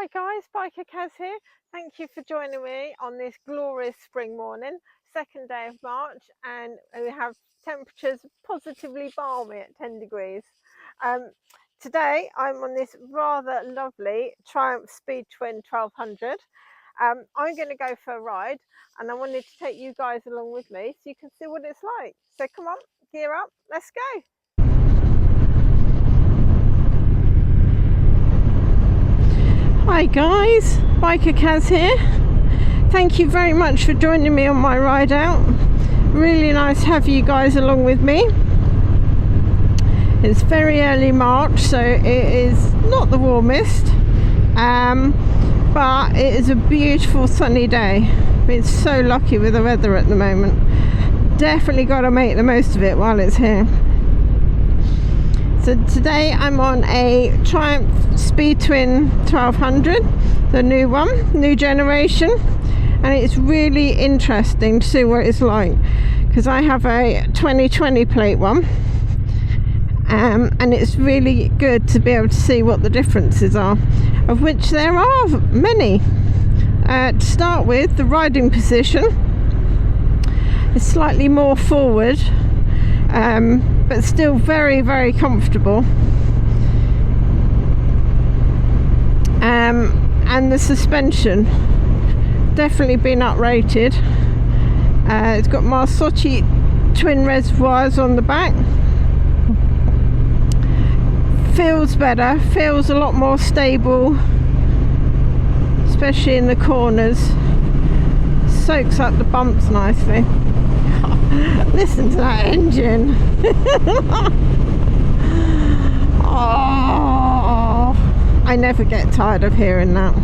Hi guys, BikerKaz here. Thank you for joining me on this glorious spring morning, second day of March, and we have temperatures positively balmy at 10 degrees. Today I'm on this rather lovely Triumph Speed Twin 1200. I'm going to go for a ride, and I wanted to take you guys along with me so you can see what it's like. So come on, gear up, let's go. Hi guys, BikerKaz here. Thank you very much for joining me on my ride out. Really nice to have you guys along with me. It's very early March, so it is not the warmest, but it is a beautiful sunny day. I've been so lucky with the weather at the moment. Definitely got to make the most of it while it's here. So today I'm on a Triumph Speed Twin 1200, the new one, new generation, and it's really interesting to see what it's like because I have a 2020 plate one, and it's really good to be able to see what the differences are, of which there are many. To start with, the riding position is slightly more forward, but still very, very comfortable. And the suspension, definitely been uprated. It's got Marsocci twin reservoirs on the back. Feels better, feels a lot more stable, especially in the corners. Soaks up the bumps nicely. Listen to that engine. Oh, I never get tired of hearing that.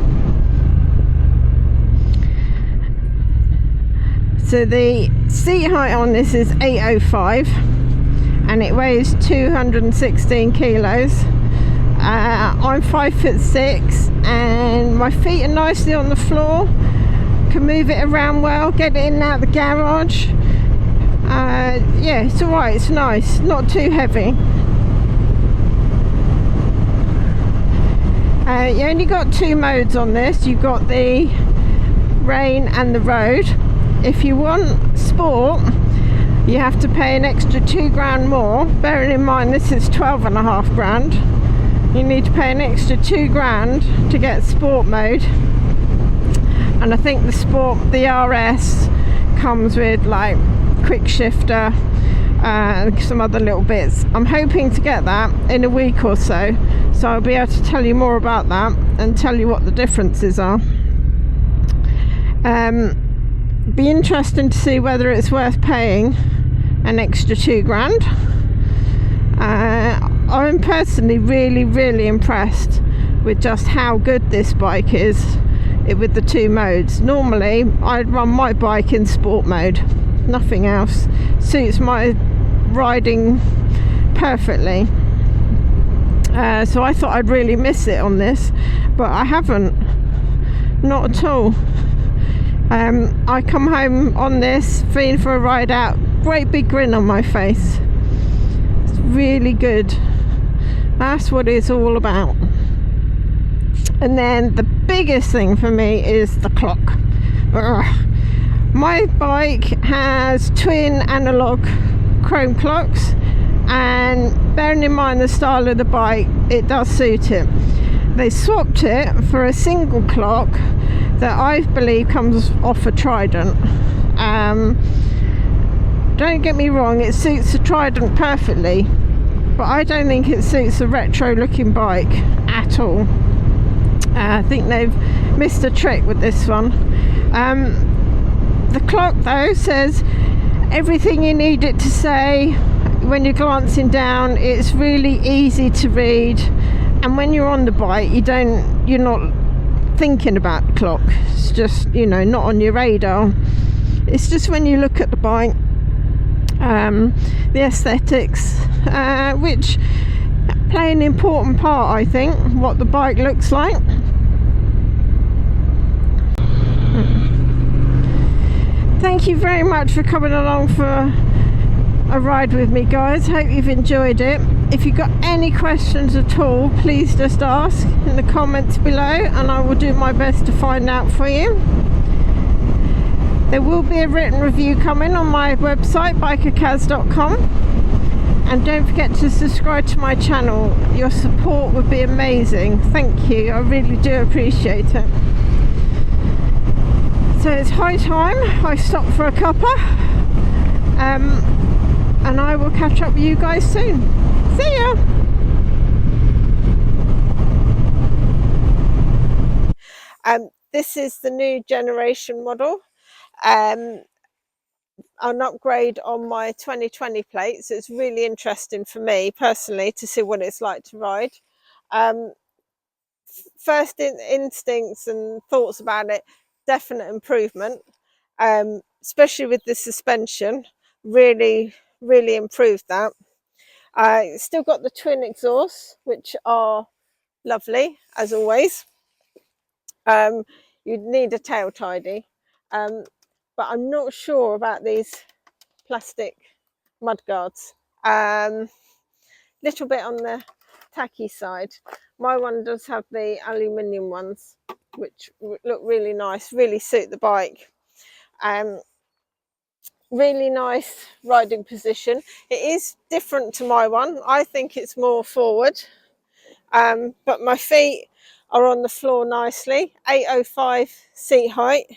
So the seat height on this is 805 and it weighs 216 kilos. I'm 5'6" and my feet are nicely on the floor. Can move it around well, get it in and out of the garage. Yeah, it's alright, it's nice, not too heavy. You only got two modes on this. You've got the rain and the road. If you want sport, you have to pay an extra £2,000 more. Bearing in mind this is 12.5 grand. You need to pay an extra £2,000 to get sport mode. And I think the RS comes with like quick shifter and some other little bits. I'm hoping to get that in a week or so I'll be able to tell you more about that and tell you what the differences are. Be interesting to see whether it's worth paying an extra £2,000. I'm personally really impressed with just how good this bike is with the two modes. Normally I'd run my bike in sport mode, nothing else. Suits my riding perfectly. So I thought I'd really miss it on this, but I haven't, not at all. I come home on this feeling for a ride out, great big grin on my face. It's really good. That's what it's all about. And then the biggest thing for me is the clock. Ugh. My bike has twin analog chrome clocks, and bearing in mind the style of the bike, it does suit it. They swapped it for a single clock that I believe comes off a Trident. Don't get me wrong, it suits the Trident perfectly, but I don't think it suits a retro looking bike at all. I think they've missed a trick with this one. The clock though says everything you need it to say. When you're glancing down, it's really easy to read, and when you're on the bike you're not thinking about the clock. It's just, you know, not on your radar. It's just when you look at the bike, the aesthetics, which play an important part, I think, what the bike looks like. Thank you very much for coming along for a ride with me, guys. Hope you've enjoyed it. If you've got any questions at all, please just ask in the comments below and I will do my best to find out for you. There will be a written review coming on my website, BikerKaz.com, and don't forget to subscribe to my channel. Your support would be amazing. Thank you, I really do appreciate it. So it's high time I stop for a cuppa, and I will catch up with you guys soon. See ya! This is the new generation model. An upgrade on my 2020 plate, so it's really interesting for me personally to see what it's like to ride. First instincts and thoughts about it, definite improvement, especially with the suspension. Really improved that. Still got the twin exhausts, which are lovely as always. You'd need a tail tidy, but I'm not sure about these plastic mudguards. Little bit on the tacky side. My one does have the aluminium ones, which look really nice, really suit the bike. Really nice riding position. It is different to my one. I think it's more forward, but my feet are on the floor nicely. 805 seat height,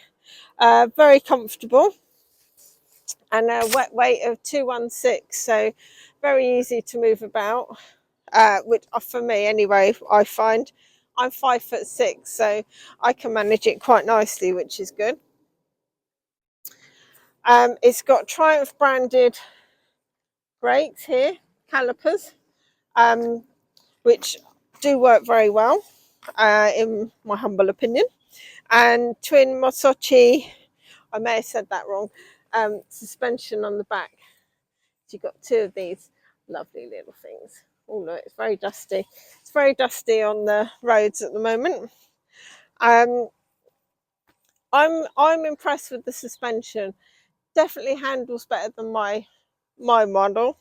very comfortable, and a wet weight of 216, so very easy to move about, which for me anyway. I find I'm 5'6", so I can manage it quite nicely, which is good. It's got Triumph branded brakes here, calipers, which do work very well, in my humble opinion, and twin Motochi, I may have said that wrong, suspension on the back. So you've got two of these lovely little things. Oh no, it's very dusty. It's very dusty on the roads at the moment. I'm impressed with the suspension. Definitely handles better than my model.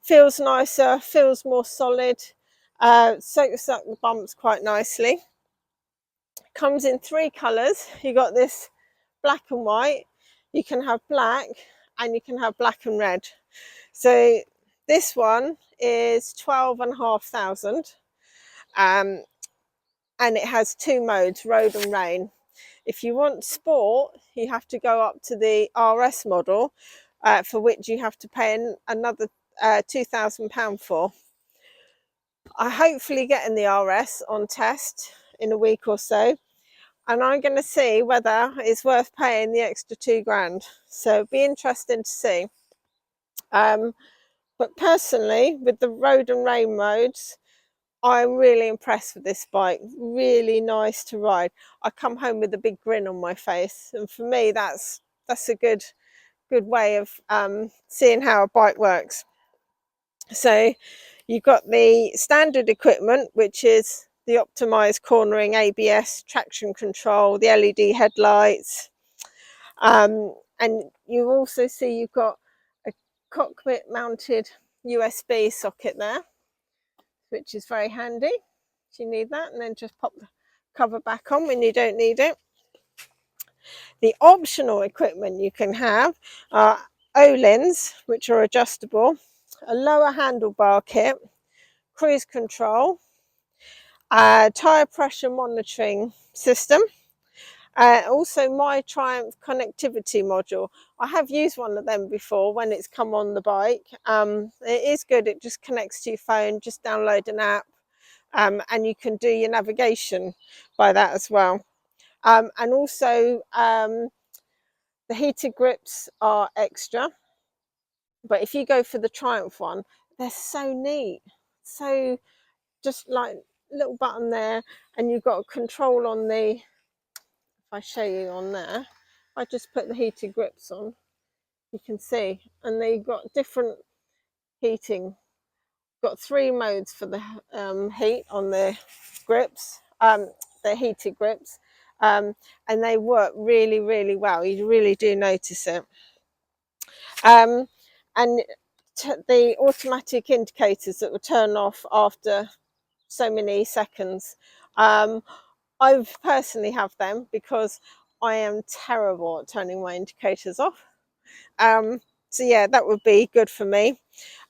Feels nicer, feels more solid, soaks up the bumps quite nicely. Comes in 3 colours. You got this black and white, you can have black, and you can have black and red. So this one is 12,500, and it has 2 modes, road and rain. If you want sport, you have to go up to the RS model, for which you have to pay another £2,000 for. I'm hopefully getting the RS on test in a week or so, and I'm going to see whether it's worth paying the extra 2 grand. So it'll be interesting to see. But personally, with the road and rain modes, I'm really impressed with this bike. Really nice to ride. I come home with a big grin on my face, and for me that's a good way of seeing how a bike works. So you've got the standard equipment, which is the optimized cornering, ABS, traction control, the LED headlights, and you also see you've got a cockpit mounted USB socket there, which is very handy if you need that, and then just pop the cover back on when you don't need it. The optional equipment you can have are O-lins, which are adjustable, a lower handlebar kit, cruise control, tyre pressure monitoring system, also my Triumph connectivity module. I have used one of them before when it's come on the bike. It is good. It just connects to your phone, just download an app, and you can do your navigation by that as well. And also the heated grips are extra, but if you go for the Triumph one, they're so neat. So just like little button there, and you've got a control on the, if I show you on there, I just put the heated grips on, you can see, and they've got different heating. Got 3 modes for the heat on the grips, the heated grips, and they work really well. You really do notice it. And the automatic indicators that will turn off after so many seconds. I personally have them because I am terrible at turning my indicators off. So yeah, that would be good for me.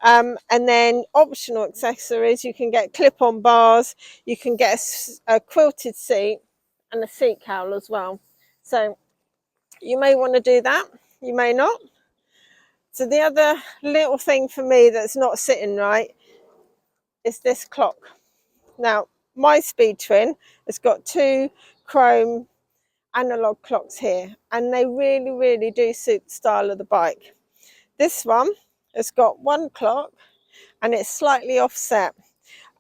And then optional accessories, you can get clip-on bars, you can get a quilted seat and a seat cowl as well. So you may want to do that, you may not. So the other little thing for me that's not sitting right is this clock. Now, my Speed Twin has got 2 chrome analog clocks here, and they really do suit the style of the bike. This one has got 1 clock and it's slightly offset.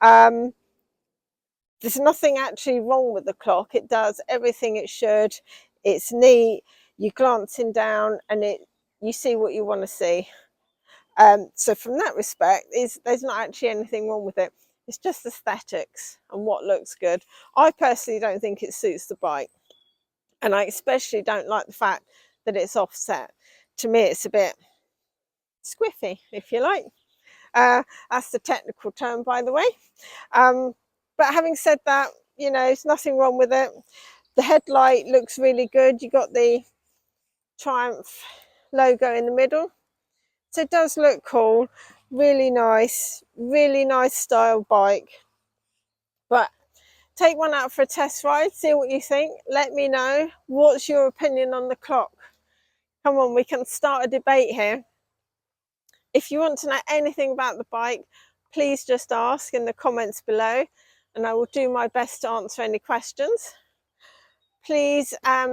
There's nothing actually wrong with the clock. It does everything it should. It's neat. You're glancing down and you see what you want to see. So from that respect, there's not actually anything wrong with it. It's just aesthetics and what looks good. I personally don't think it suits the bike, and I especially don't like the fact that it's offset. To me, it's a bit squiffy, if you like. That's the technical term, by the way. But having said that, you know, there's nothing wrong with it. The headlight looks really good. You got the Triumph logo in the middle, so it does look cool. Really nice style bike. But take one out for a test ride, see what you think. Let me know, what's your opinion on the clock? Come on, we can start a debate here. If you want to know anything about the bike, please just ask in the comments below and I will do my best to answer any questions. Please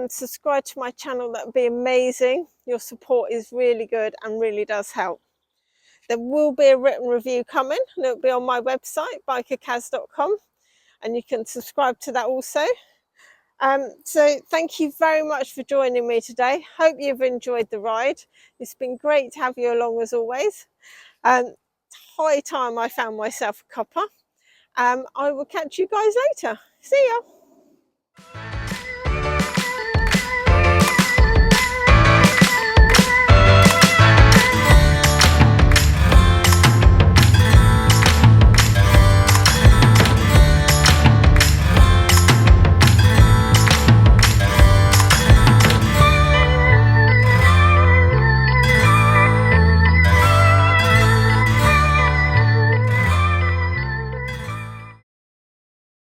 subscribe to my channel, that would be amazing. Your support is really good and really does help. There will be a written review coming and it will be on my website, BikerKaz.com, and you can subscribe to that also. So thank you very much for joining me today. Hope you've enjoyed the ride. It's been great to have you along as always. High time I found myself a cuppa. I will catch you guys later. See ya.